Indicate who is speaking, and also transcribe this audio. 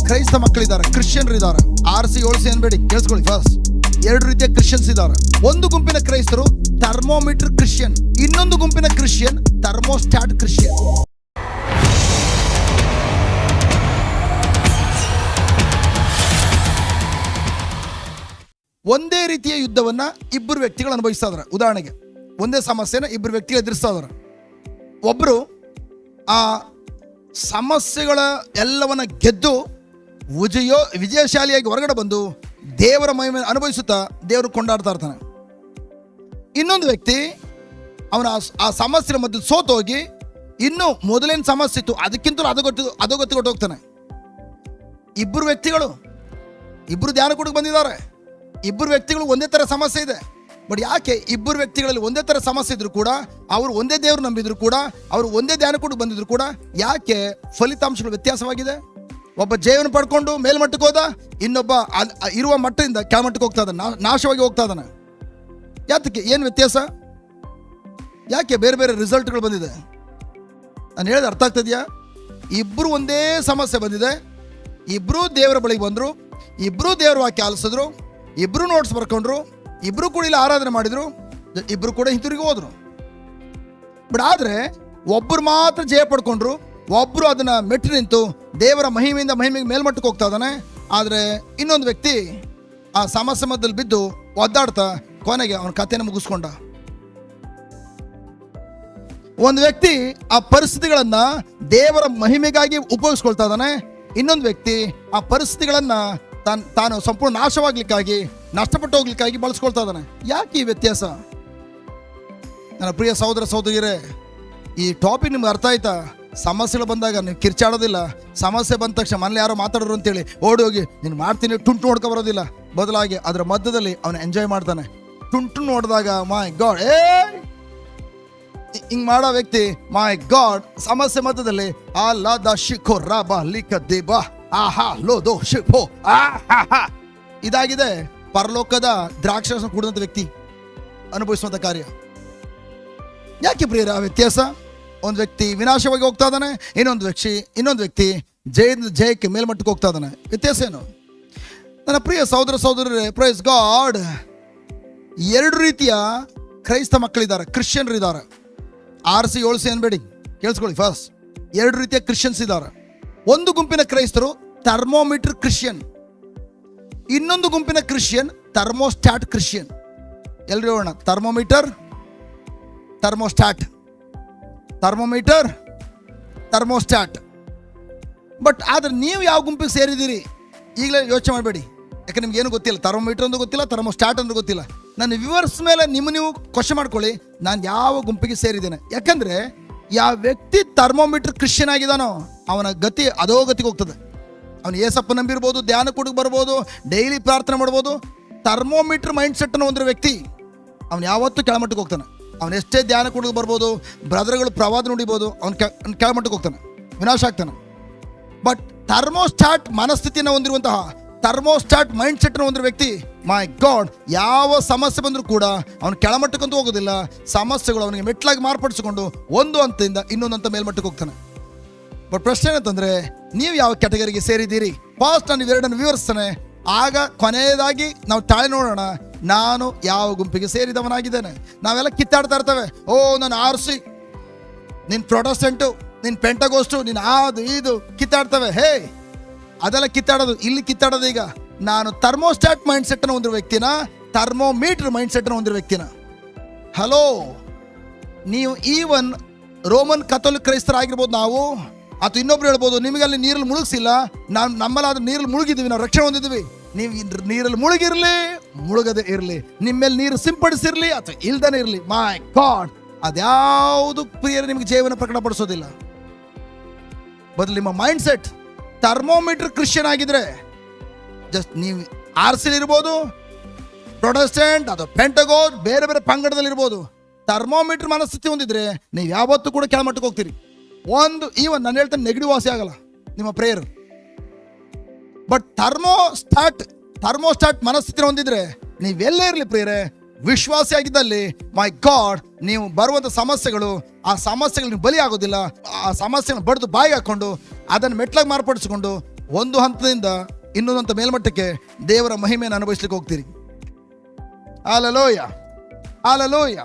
Speaker 1: ಕ್ರೈಸ್ತ ಮಕ್ಕಳಿದ್ದಾರೆ, ಕ್ರಿಶ್ಚಿಯನ್ ಇದ್ದಾರೆ. RC 7C ಅನ್ಬೇಡಿ, ಕೇಳಿಸ್ಕೊಳ್ಳಿ ಫಸ್ಟ್. 2 ರೀತಿಯ ಕ್ರಿಶ್ಚಿಯನ್ಸ್ ಇದ್ದಾರೆ. ಒಂದು ಗುಂಪಿನ ಕ್ರೈಸ್ತರು ಥರ್ಮೋಮೀಟರ್ ಕ್ರಿಶ್ಚಿಯನ್, ಇನ್ನೊಂದು ಗುಂಪಿನ ಕ್ರಿಶ್ಚಿಯನ್ ಥರ್ಮೋಸ್ಟಾಟ್ ಕ್ರಿಶ್ಚಿಯನ್. ಒಂದೇ ರೀತಿಯ ಯುದ್ಧವನ್ನ ಇಬ್ಬರು ವ್ಯಕ್ತಿಗಳು ಅನುಭವಿಸ್ತಾ ಇದಾರೆ. ಉದಾಹರಣೆಗೆ ಒಂದೇ ಸಮಸ್ಯೆನ ಇಬ್ಬರು ವ್ಯಕ್ತಿಗಳು ಎದುರಿಸ್ತಾ ಇದಾರೆ. ಒಬ್ಬರು ಆ ಸಮಸ್ಯೆಗಳ ಎಲ್ಲವನ್ನ ಗೆದ್ದು ವಿಜಯಶಾಲಿಯಾಗಿ ಹೊರಗಡೆ ಬಂದು ದೇವರ ಮಹಿಮೆ ಅನುಭವಿಸುತ್ತಾ ದೇವರು ಕೊಂಡಾಡ್ತಾ ಇರ್ತಾನೆ. ಇನ್ನೊಂದು ವ್ಯಕ್ತಿ ಅವನ ಆ ಸಮಸ್ಯೆ ಮಧ್ಯೆ ಸೋತೋಗಿ ಇನ್ನು ಮೊದಲೇನು ಸಮಸ್ಯೆ ಇತ್ತು ಅದಕ್ಕಿಂತಲೂ ಅಧೋಗತಿಗೊಟ್ಟು ಹೋಗ್ತಾನೆ. ಇಬ್ಬರು ವ್ಯಕ್ತಿಗಳು ಇಬ್ಬರು ಧ್ಯಾನ ಕೂಡಕ್ಕೆ ಬಂದಿದ್ದಾರೆ. ಇಬ್ಬರು ವ್ಯಕ್ತಿಗಳು ಒಂದೇ ಥರ ಸಮಸ್ಯೆ ಇದೆ. ಬಟ್ ಯಾಕೆ ಇಬ್ಬರು ವ್ಯಕ್ತಿಗಳಲ್ಲಿ ಒಂದೇ ಥರ ಸಮಸ್ಯೆ ಇದ್ರು ಕೂಡ, ಅವರು ಒಂದೇ ದೇವರು ನಂಬಿದ್ರು ಕೂಡ, ಅವರು ಒಂದೇ ಧ್ಯಾನ ಕೂಡಕ್ಕೆ ಬಂದಿದ್ರು ಕೂಡ, ಯಾಕೆ ಫಲಿತಾಂಶಗಳು ವ್ಯತ್ಯಾಸವಾಗಿದೆ? ಒಬ್ಬ ಜಯವನ್ನು ಪಡ್ಕೊಂಡು ಮೇಲ್ಮಟ್ಟಕ್ಕೆ ಹೋದ, ಇನ್ನೊಬ್ಬ ಇರುವ ಮಟ್ಟದಿಂದ ಕೆಳಮಟ್ಟಕ್ಕೆ ಹೋಗ್ತಾ ಇದ್ದಾನೆ, ನಾಶವಾಗಿ ಹೋಗ್ತಾ ಇದ್ದಾನೆ. ಯಾತಕ್ಕೆ? ಏನು ವ್ಯತ್ಯಾಸ? ಯಾಕೆ ಬೇರೆ ಬೇರೆ ರಿಸಲ್ಟ್ಗಳು ಬಂದಿದೆ? ನಾನು ಹೇಳಿದ ಅರ್ಥ ಆಗ್ತದೆಯಾ? ಇಬ್ಬರು ಒಂದೇ ಸಮಸ್ಯೆ ಬಂದಿದೆ, ಇಬ್ಬರೂ ದೇವರ ಬಳಿಗೆ ಬಂದರು, ಇಬ್ಬರೂ ದೇವರ ವಾಕ್ಯ ಆಲಿಸಿದ್ರು, ಇಬ್ಬರು ನೋಟ್ಸ್ ಬರ್ಕೊಂಡ್ರು, ಇಬ್ಬರು ಕೂಡ ಇಲ್ಲಿ ಆರಾಧನೆ ಮಾಡಿದ್ರು, ಇಬ್ಬರು ಕೂಡ ಹಿಂತಿರುಗಿ ಹೋದ್ರು. ಬಟ್ ಆದರೆ ಒಬ್ಬರು ಮಾತ್ರ ಜಯ ಪಡ್ಕೊಂಡ್ರು, ಒಬ್ಬರು ಅದನ್ನು ಮೆಟ್ಟಿ ನಿಂತು ದೇವರ ಮಹಿಮೆಯಿಂದ ಮಹಿಮೆಗೆ ಮೇಲ್ಮಟ್ಟಕ್ಕೆ ಹೋಗ್ತಾ ಇದ್ದಾನೆ. ಆದರೆ ಇನ್ನೊಂದು ವ್ಯಕ್ತಿ ಆ ಸಮಸ್ಯೆ ಮಧ್ಯದಲ್ಲಿ ಬಿದ್ದು ಒದ್ದಾಡ್ತಾ ಕೊನೆಗೆ ಅವನ ಕಥೆಯನ್ನು ಮುಗಿಸ್ಕೊಂಡ. ಒಂದು ವ್ಯಕ್ತಿ ಆ ಪರಿಸ್ಥಿತಿಗಳನ್ನು ದೇವರ ಮಹಿಮೆಗಾಗಿ ಉಪಯೋಗಿಸ್ಕೊಳ್ತಾ ಇದ್ದಾನೆ, ಇನ್ನೊಂದು ವ್ಯಕ್ತಿ ಆ ಪರಿಸ್ಥಿತಿಗಳನ್ನು ತಾನು ಸಂಪೂರ್ಣ ನಾಶವಾಗ್ಲಿಕ್ಕಾಗಿ, ನಷ್ಟಪಟ್ಟು ಹೋಗ್ಲಿಕ್ಕಾಗಿ ಬಳಸ್ಕೊಳ್ತಾ ಇದ್ದಾನೆ. ಯಾಕೆ ಈ ವ್ಯತ್ಯಾಸ? ನನ್ನ ಪ್ರಿಯ ಸಹೋದರ ಸಹೋದರಿಯರೇ, ಈ ಟಾಪಿಕ್ ನಿಮ್ಗೆ ಅರ್ಥ ಆಯ್ತಾ? ಸಮಸ್ಯೆಗಳು ಬಂದಾಗ ನೀವು ಕಿರ್ಚಾಡೋದಿಲ್ಲ. ಸಮಸ್ಯೆ ಬಂದ ತಕ್ಷಣ ಮನೇಲಿ ಯಾರೋ ಮಾತಾಡೋರು ಅಂತೇಳಿ ಓಡಿ ಹೋಗಿ ನೀನು ಮಾಡ್ತೀನಿ ಟುಂಟು ನೋಡ್ಕೊ ಬರೋದಿಲ್ಲ. ಬದಲಾಗಿ ಅದರ ಮಧ್ಯದಲ್ಲಿ ಅವನು ಎಂಜಾಯ್ ಮಾಡ್ತಾನೆ. ಟುಂಟು ನೋಡಿದಾಗ ಮೈ ಗಾಡ್ ಹಿಂಗ್ ಮಾಡೋ ವ್ಯಕ್ತಿ ಮೈ ಗಾಡ್ ಸಮಸ್ಯೆ ಮಧ್ಯದಲ್ಲಿ ಅಲ್ಲ ದ ಶಿಖೋ ರಾಬ ಲಿಖ ದೇಬ ಆಹಾ ಲೋ ದೋ ಶಿಖೋ ಆಹಾ. ಇದಾಗಿದೆ ಪರಲೋಕದ ದ್ರಾಕ್ಷರಸ ಕುಡಿದಂಥ ವ್ಯಕ್ತಿ ಅನುಭವಿಸುವಂಥ ಕಾರ್ಯ. ಯಾಕೆ ಪ್ರಿಯರ ಆ ವ್ಯತ್ಯಾಸ? ಒಂದು ವ್ಯಕ್ತಿ ವಿನಾಶವಾಗಿ ಹೋಗ್ತಾ ಇದ್ದಾನೆ, ಇನ್ನೊಂದು ವ್ಯಕ್ತಿ ಜಯಕ್ಕೆ ಮೇಲ್ಮಟ್ಟಕ್ಕೆ ಹೋಗ್ತಾ ಇದ್ದಾನೆ. ವ್ಯತ್ಯಾಸ ಏನು? ನನ್ನ ಪ್ರಿಯ ಸಹೋದರ ಸಹೋದರರೇ, ಪ್ರೈಸ್ ಗಾಡ್, 2 ರೀತಿಯ ಕ್ರೈಸ್ತ ಮಕ್ಕಳಿದ್ದಾರೆ, ಕ್ರಿಶ್ಚಿಯನ್ ಇದ್ದಾರೆ. RC 7C ಅನ್ಬೇಡಿ, ಕೇಳಿಸ್ಕೊಳ್ಳಿ ಫಸ್ಟ್. 2 ರೀತಿಯ ಕ್ರಿಶ್ಚಿಯನ್ಸ್ ಇದ್ದಾರೆ. ಒಂದು ಗುಂಪಿನ ಕ್ರೈಸ್ತರು ಥರ್ಮೋಮೀಟರ್ ಕ್ರಿಶ್ಚಿಯನ್, ಇನ್ನೊಂದು ಗುಂಪಿನ ಕ್ರಿಶ್ಚಿಯನ್ ಥರ್ಮೋಸ್ಟಾಟ್ ಕ್ರಿಶ್ಚಿಯನ್. ಎಲ್ರು ಹೇಳೋಣ, thermometer thermostat, thermometer thermostat. But ಆದರೆ ನೀವು ಯಾವ ಗುಂಪಿಗೆ ಸೇರಿದ್ದೀರಿ ಈಗಲೇ ಯೋಚನೆ ಮಾಡಬೇಡಿ. ಯಾಕೆ ನಿಮ್ಗೆ ಏನು ಗೊತ್ತಿಲ್ಲ, ಥರ್ಮೋಮೀಟರ್ ಅಂದ್ರೂ ಗೊತ್ತಿಲ್ಲ, ಥರ್ಮೋಸ್ಟಾಟ್ ಅಂದ್ರೂ ಗೊತ್ತಿಲ್ಲ. ನನ್ನ ವ್ಯೂವರ್ಸ್ ಮೇಲೆ ನೀವು ಕ್ವಶನ್ ಮಾಡ್ಕೊಳ್ಳಿ, ನಾನು ಯಾವ ಗುಂಪಿಗೆ ಸೇರಿದ್ದೇನೆ. ಯಾಕಂದರೆ ಯಾವ ವ್ಯಕ್ತಿ ಥರ್ಮೋಮೀಟರ್ ಕ್ರಿಶ್ಚಿಯನ್ ಆಗಿದ್ದಾನೋ ಅವನ ಗತಿ ಅಧೋಗತಿಗೆ ಹೋಗ್ತದೆ. ಅವನು ಏಸಪ್ಪ ನಂಬಿರ್ಬೋದು, ಧ್ಯಾನ ಕೂಡಕ್ಕೆ ಬರ್ಬೋದು, ಡೈಲಿ ಪ್ರಾರ್ಥನೆ ಮಾಡ್ಬೋದು. ಥರ್ಮೋಮೀಟರ್ ಮೈಂಡ್ ಸೆಟ್ಟನ್ನು ಹೊಂದಿರೋ ವ್ಯಕ್ತಿ ಅವನು ಯಾವತ್ತೂ ಕೆಳಮಟ್ಟಕ್ಕೆ ಹೋಗ್ತಾನೆ. ಅವನು ಎಷ್ಟೇ ಧ್ಯಾನ ಕೂಡಕ್ಕೆ ಬರ್ಬೋದು, ಬ್ರದರ್ಗಳು ಪ್ರವಾದ ನುಡಿಬೋದು, ಅವನು ಕೆಳಮಟ್ಟಕ್ಕೆ ಹೋಗ್ತಾನೆ, ವಿನಾಶ ಆಗ್ತಾನೆ. ಬಟ್ ಥರ್ಮೋಸ್ಟಾಟ್ ಮನಸ್ಥಿತಿಯನ್ನು ಹೊಂದಿರುವಂತಹ, ಥರ್ಮೋಸ್ಟಾಟ್ ಮೈಂಡ್ ಸೆಟ್ ಹೊಂದಿರೋ ವ್ಯಕ್ತಿ ಮೈ ಗಾಡ್ ಯಾವ ಸಮಸ್ಯೆ ಬಂದರೂ ಕೂಡ ಅವನು ಕೆಳಮಟ್ಟಕ್ಕಂತೂ ಹೋಗೋದಿಲ್ಲ. ಸಮಸ್ಯೆಗಳು ಅವನಿಗೆ ಮೆಟ್ಲಾಗಿ ಮಾರ್ಪಡಿಸಿಕೊಂಡು ಒಂದು ಹಂತದಿಂದ ಇನ್ನೊಂದು ಹಂತ ಮೇಲ್ಮಟ್ಟಕ್ಕೆ ಹೋಗ್ತಾನೆ. ಬಟ್ ಪ್ರಶ್ನೆ ಏನಂತಂದರೆ, ನೀವು ಯಾವ ಕ್ಯಾಟಗರಿಗೆ ಸೇರಿದ್ದೀರಿ? ಫಾಸ್ಟ್ ನಾನು ಇವೆರಡನ್ನು ವಿವರಿಸ್ತಾನೆ, ಆಗ ಕೊನೆಯದಾಗಿ ನಾವು ತಾಳೆ ನೋಡೋಣ ನಾನು ಯಾವ ಗುಂಪಿಗೆ ಸೇರಿದವನಾಗಿದ್ದೇನೆ. ನಾವೆಲ್ಲ ಕಿತ್ತಾಡ್ತಾ ಇರ್ತೇವೆ, ಓ ನಾನು RC, ನಿನ್ನ ಪ್ರೊಟೆಸ್ಟೆಂಟು, ನಿನ್ನ ಪೆಂಟಗೋಸ್ಟು, ನಿನ್ನ ಅದು ಇದು ಕಿತ್ತಾಡ್ತವೆ. ಹೇ, ಅದೆಲ್ಲ ಕಿತ್ತಾಡೋದು. ಇಲ್ಲಿ ಕಿತ್ತಾಡೋದು ಈಗ ನಾನು ಥರ್ಮೋಸ್ಟಾಟ್ ಮೈಂಡ್ ಸೆಟ್ಟನ್ನು ಹೊಂದಿರೋ ವ್ಯಕ್ತಿನ, ಥರ್ಮೋಮೀಟರ್ ಮೈಂಡ್ ಸೆಟ್ಟನ್ನು ಹೊಂದಿರೋ ವ್ಯಕ್ತಿನ. ಹಲೋ, ನೀವು ಈವನ್ ರೋಮನ್ ಕಥೋಲಿಕ್ ಕ್ರೈಸ್ತರಾಗಿರ್ಬೋದು ನಾವು, ಅಥವಾ ಇನ್ನೊಬ್ರು ಹೇಳ್ಬೋದು ನಿಮಗೆ ಅಲ್ಲಿ ನೀರಲ್ಲಿ ಮುಳುಗಿಸಿಲ್ಲ, ನಮ್ಮಲ್ಲಾದ್ರೂ ನೀರಲ್ಲಿ ಮುಳುಗಿದ್ದೀವಿ, ನಾವು ರಕ್ಷಣೆ ಹೊಂದಿದ್ದೀವಿ. ನೀವು ನೀರಲ್ಲಿ ಮುಳುಗಿರಲಿ ಮುಳುಗದೆ ಇರಲಿ, ನಿಮ್ಮ ಮೇಲೆ ನೀರು ಸಿಂಪಡಿಸಿರಲಿ ಅಥವಾ ಇಲ್ದೇ ಇರಲಿ, ಮೈ ಗಾಡ್ ಅದ್ಯಾವುದು ಪ್ರಿಯರೇ ನಿಮಗೆ ಜೀವನ ಪ್ರಕಟಪಡಿಸೋದಿಲ್ಲ. ಬದಲು ನಿಮ್ಮ ಮೈಂಡ್ ಸೆಟ್ ಥರ್ಮೋಮೀಟರ್ ಕ್ರಿಶ್ಚಿಯನ್ ಆಗಿದ್ರೆ, ಜಸ್ಟ್ ನೀವು RC ಇರ್ಬೋದು, ಪ್ರೊಟೆಸ್ಟೆಂಟ್ ಅಥವಾ ಪೆಂಟಗೋನ್, ಬೇರೆ ಬೇರೆ ಪಂಗಡದಲ್ಲಿರ್ಬೋದು. ಥರ್ಮೋಮೀಟರ್ ಮನಸ್ಥಿತಿ ಹೊಂದಿದ್ರೆ ನೀವು ಯಾವತ್ತೂ ಕೂಡ ಕೆಳಮಟ್ಟಕ್ಕೆ ಹೋಗ್ತೀರಿ. ಈವನ್ ನಾನು ಹೇಳ್ತೇನೆ, ನೆಗೆಟಿವ್ ವಾಸಿ ಆಗಲ್ಲ ನಿಮ್ಮ ಪ್ರೇಯರ್. ಬಟ್ ಥರ್ಮೋಸ್ಟಾಟ್ ಮನಸ್ಥಿತಿ ಹೊಂದಿದ್ರೆ ನೀವೆಲ್ಲೇ ಇರಲಿ ಪ್ರಿಯರೇ, ವಿಶ್ವಾಸಿ ಆಗಿದ್ದಲ್ಲಿ ಮೈ ಗಾಡ್ ನೀವು ಬರುವಂಥ ಸಮಸ್ಯೆಗಳು, ಆ ಸಮಸ್ಯೆಗಳು ನೀವು ಬಲಿ ಆಗೋದಿಲ್ಲ. ಆ ಸಮಸ್ಯೆಗಳನ್ನು ಬಡಿದು ಬಾಯಿಗೆ ಹಾಕ್ಕೊಂಡು ಅದನ್ನು ಮೆಟ್ಲಾಗಿ ಮಾರ್ಪಡಿಸಿಕೊಂಡು ಒಂದು ಹಂತದಿಂದ ಇನ್ನೊಂದು ಹಂತ ಮೇಲ್ಮಟ್ಟಕ್ಕೆ ದೇವರ ಮಹಿಮೆಯನ್ನು ಅನುಭವಿಸ್ಲಿಕ್ಕೆ ಹೋಗ್ತೀರಿ. Hallelujah, hallelujah.